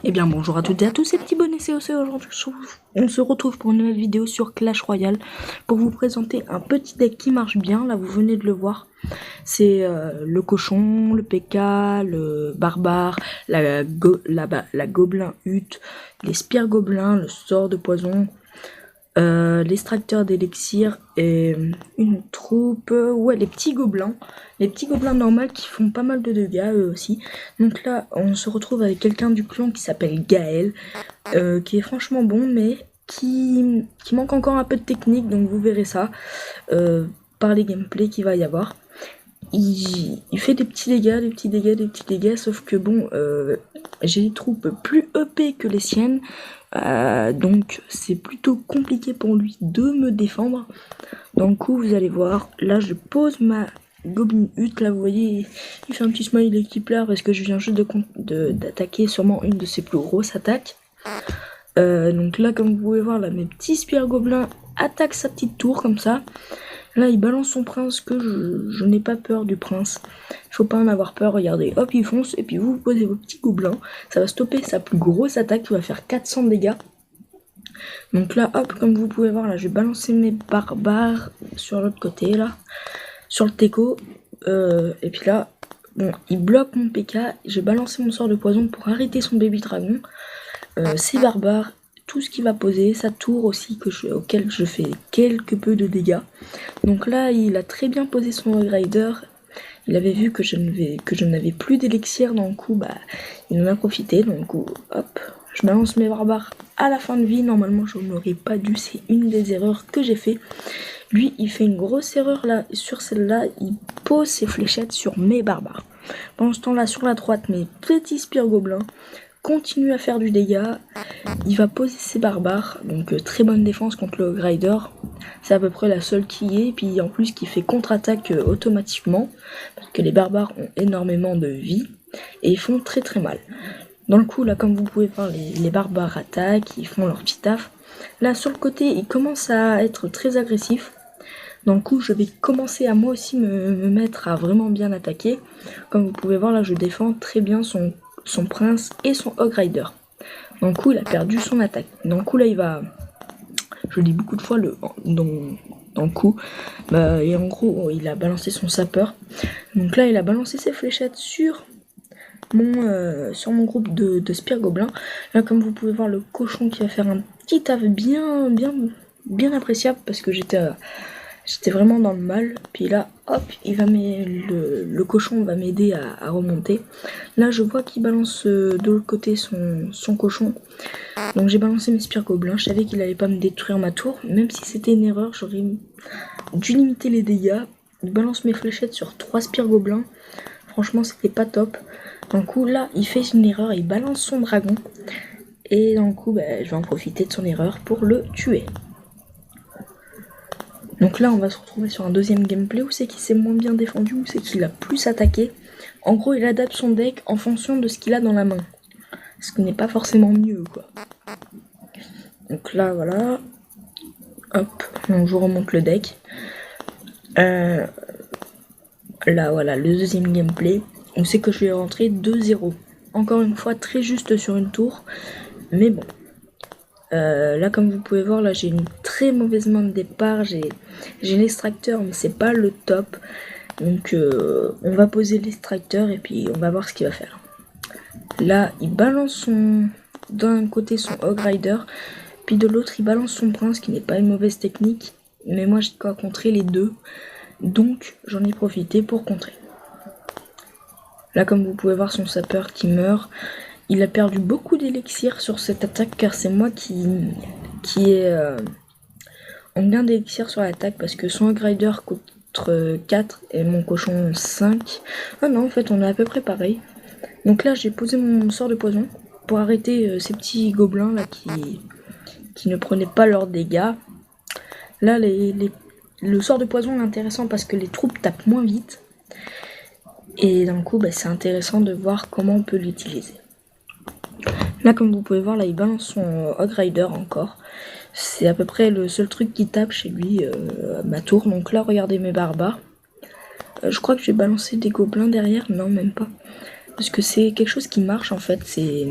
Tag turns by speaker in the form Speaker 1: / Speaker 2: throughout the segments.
Speaker 1: Eh bien bonjour à toutes et à tous ces petits bonnets COC. Aujourd'hui on se retrouve pour une nouvelle vidéo sur Clash Royale pour vous présenter un petit deck qui marche bien. Là vous venez de le voir, c'est le cochon, le PK, le barbare, la gobelin hutte, les spires gobelins, le sort de poison, l'extracteur d'élixir et une troupe, ouais, les petits gobelins normaux qui font pas mal de dégâts eux aussi. Donc là on se retrouve avec quelqu'un du clan qui s'appelle Gaël, qui est franchement bon mais qui manque encore un peu de technique, donc vous verrez ça par les gameplays qu'il va y avoir. Il fait des petits dégâts, sauf que bon, j'ai des troupes plus EP que les siennes, donc c'est plutôt compliqué pour lui de me défendre. Donc coup, vous allez voir, là je pose ma Goblin Hut, là vous voyez, il fait un petit smiley qui pleure parce que je viens juste d'attaquer sûrement une de ses plus grosses attaques. Donc là, comme vous pouvez voir, là mes petits spires gobelins attaquent sa petite tour comme ça. Là, il balance son prince, que je n'ai pas peur du prince. Il faut pas en avoir peur, regardez. Hop, il fonce, et puis vous posez vos petits gobelins. Ça va stopper sa plus grosse attaque, qui va faire 400 dégâts. Donc là, hop, comme vous pouvez voir, là, je vais balancer mes barbares sur l'autre côté, là. Sur le teco. Et puis là, bon, il bloque mon PK. Je vais balancer mon sort de poison pour arrêter son baby dragon. Ses barbares, tout ce qu'il va poser, sa tour aussi auquel je fais quelque peu de dégâts. Donc là, il a très bien posé son rider. Il avait vu que je n'avais plus d'élixir, dans le coup, bah, il en a profité. Donc, coup, hop, je balance mes barbares à la fin de vie. Normalement, je n'aurais pas dû, c'est une des erreurs que j'ai fait. Lui, il fait une grosse erreur là, sur celle-là, il pose ses fléchettes sur mes barbares. Pendant ce temps-là, sur la droite, mes petits spires gobelins continue à faire du dégât. Il va poser ses barbares, donc très bonne défense contre le Grider. C'est à peu près la seule qui est, puis en plus qui fait contre-attaque automatiquement, parce que les barbares ont énormément de vie, et ils font très très mal. Dans le coup, là, comme vous pouvez voir, les barbares attaquent, ils font leur petit taf. Là, sur le côté, ils commencent à être très agressifs. Dans le coup, je vais commencer à moi aussi me mettre à vraiment bien attaquer. Comme vous pouvez voir, là, je défends très bien son prince et son Hog Rider. D'un coup, il a perdu son attaque. D'un coup, là, il va... Je dis beaucoup de fois dans le coup. Et en gros, il a balancé son sapeur. Donc là, il a balancé ses fléchettes sur mon groupe de spire gobelins. Là, comme vous pouvez voir, le cochon qui va faire un petit taf bien appréciable parce que j'étais vraiment dans le mal. Puis là, hop, le cochon va m'aider à remonter. Là, je vois qu'il balance de l'autre côté son cochon. Donc j'ai balancé mes spires gobelins. Je savais qu'il allait pas me détruire ma tour. Même si c'était une erreur, j'aurais dû limiter les dégâts. Il balance mes fléchettes sur 3 spires gobelins. Franchement, c'était pas top. D'un coup, là, il fait une erreur. Il balance son dragon. Et d'un coup, bah, je vais en profiter de son erreur pour le tuer. Donc là, on va se retrouver sur un deuxième gameplay où c'est qu'il s'est moins bien défendu, où c'est qu'il a plus attaqué. En gros, il adapte son deck en fonction de ce qu'il a dans la main. Ce qui n'est pas forcément mieux, quoi. Donc là, voilà. Hop, donc je remonte le deck. Là, voilà, le deuxième gameplay. On sait que je vais rentrer 2-0. Encore une fois, très juste sur une tour. Mais bon. Là, comme vous pouvez voir, là j'ai une très mauvaise main de départ. J'ai l'extracteur, mais c'est pas le top. Donc on va poser l'extracteur et puis on va voir ce qu'il va faire. Là, il balance d'un côté son Hog Rider, puis de l'autre il balance son prince, qui n'est pas une mauvaise technique. Mais moi j'ai quoi contrer les deux, donc j'en ai profité pour contrer. Là, comme vous pouvez voir, son sapeur qui meurt. Il a perdu beaucoup d'élixir sur cette attaque car c'est moi qui est en gain d'élixir sur l'attaque parce que son Rider coûte 4 et mon cochon 5. Ah non, en fait on est à peu près pareil. Donc là j'ai posé mon sort de poison pour arrêter ces petits gobelins là qui ne prenaient pas leurs dégâts. Là le sort de poison est intéressant parce que les troupes tapent moins vite. Et d'un coup bah, c'est intéressant de voir comment on peut l'utiliser. Là, comme vous pouvez voir, là, il balance son Hog Rider encore. C'est à peu près le seul truc qui tape chez lui, à ma tour. Donc là, regardez mes barbares. Je crois que j'ai balancé des gobelins derrière. Non, même pas. parce que c'est quelque chose qui marche en fait. C'est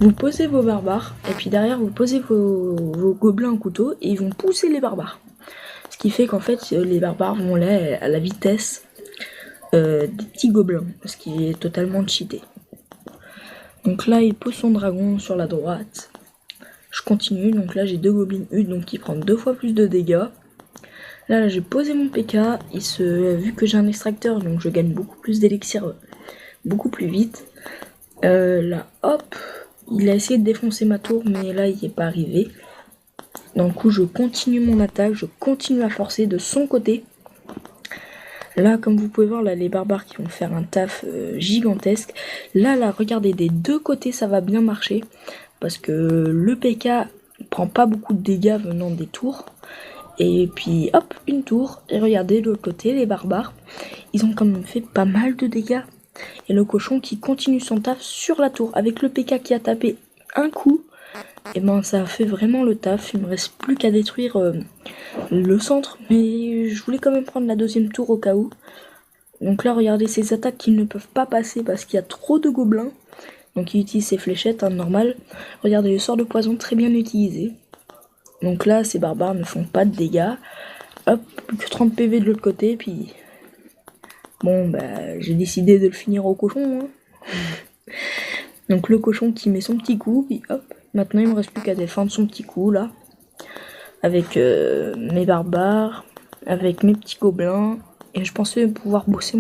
Speaker 1: vous posez vos barbares et puis derrière vous posez vos gobelins en couteau et ils vont pousser les barbares. Ce qui fait qu'en fait les barbares vont aller à la vitesse des petits gobelins, ce qui est totalement cheaté. Donc là il pose son dragon sur la droite. Je continue, donc là j'ai 2 gobelins huttes, donc qui prennent 2 fois plus de dégâts. Là j'ai posé mon PK, vu que j'ai un extracteur, donc je gagne beaucoup plus d'élixir beaucoup plus vite. Là hop, il a essayé de défoncer ma tour, mais là il n'est pas arrivé. Donc coup je continue mon attaque, je continue à forcer de son côté. Là comme vous pouvez voir, là les barbares qui vont faire un taf gigantesque. Là regardez, des 2 côtés ça va bien marcher. Parce que le PK prend pas beaucoup de dégâts venant des tours. Et puis hop, une tour. Et regardez de l'autre côté, les barbares. Ils ont quand même fait pas mal de dégâts. Et le cochon qui continue son taf sur la tour. Avec le PK qui a tapé un coup. Et ben ça a fait vraiment le taf. Il me reste plus qu'à détruire le centre. Mais je voulais quand même prendre la 2e tour au cas où. Donc là regardez ces attaques qui ne peuvent pas passer parce qu'il y a trop de gobelins. Donc il utilise ses fléchettes, hein, normal. Regardez le sort de poison très bien utilisé. Donc là, ces barbares ne font pas de dégâts. Hop, plus que 30 PV de l'autre côté, puis... Bon, bah, j'ai décidé de le finir au cochon. Hein. Donc le cochon qui met son petit coup, puis hop. Maintenant, il me reste plus qu'à défendre son petit coup, là. Avec mes barbares, avec mes petits gobelins. Et je pensais pouvoir poser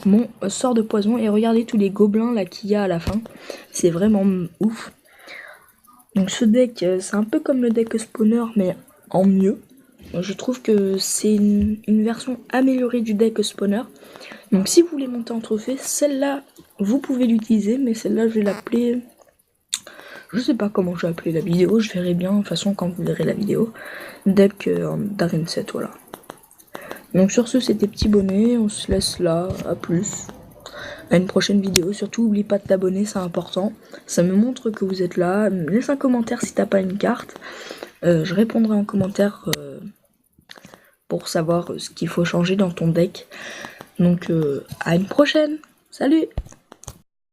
Speaker 1: mon sort de poison. Et regardez tous les gobelins là qu'il y a à la fin. C'est vraiment ouf. Donc ce deck, c'est un peu comme le deck spawner, mais en mieux. Je trouve que c'est une version améliorée du deck spawner. Donc si vous voulez monter en trophée, celle-là, vous pouvez l'utiliser. Mais celle-là, je vais l'appeler... Je sais pas comment je vais appeler la vidéo. Je verrai bien, de toute façon, quand vous verrez la vidéo. Deck d'Arène 7, voilà. Donc sur ce, c'était Petit Bonnet, on se laisse là, à plus, à une prochaine vidéo. Surtout, n'oublie pas de t'abonner, c'est important, ça me montre que vous êtes là. Laisse un commentaire si t'as pas une carte, je répondrai en commentaire pour savoir ce qu'il faut changer dans ton deck. Donc à une prochaine, salut!